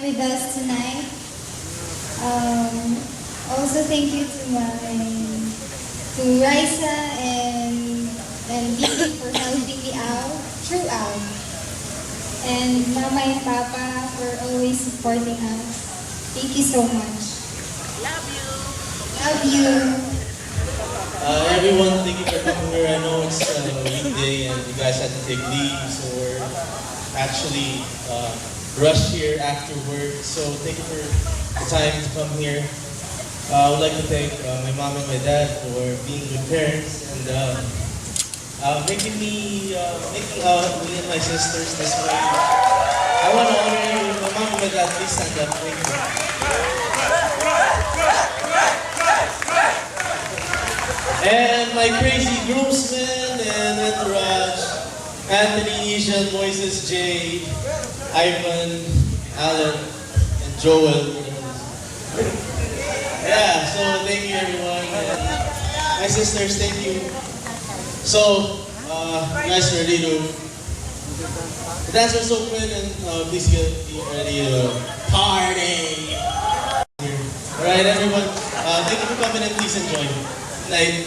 with us tonight. Also, thank you to Raisa and Vicky for helping me out throughout. And Mama and Papa for always supporting us. Thank you so much. Love you. Love you. Everyone, thank you for coming here. I know it's a weekday and you guys had to take leave, so we're actually rushed here after work. So thank you for the time to come here. I would like to thank my mom and my dad for being good parents and making me and my sisters this way. I want to honor you, my mom and my dad. Please stand up. Thank you. And my crazy groomsmen and entourage, Anthony, Ishan, Moises, Jay, Ivan, Alan, and Joel. Yeah, so thank you everyone. And my sisters, thank you. So, you guys are ready to... The dancers open and please get ready to party. Alright everyone, thank you for coming and please enjoy. Night.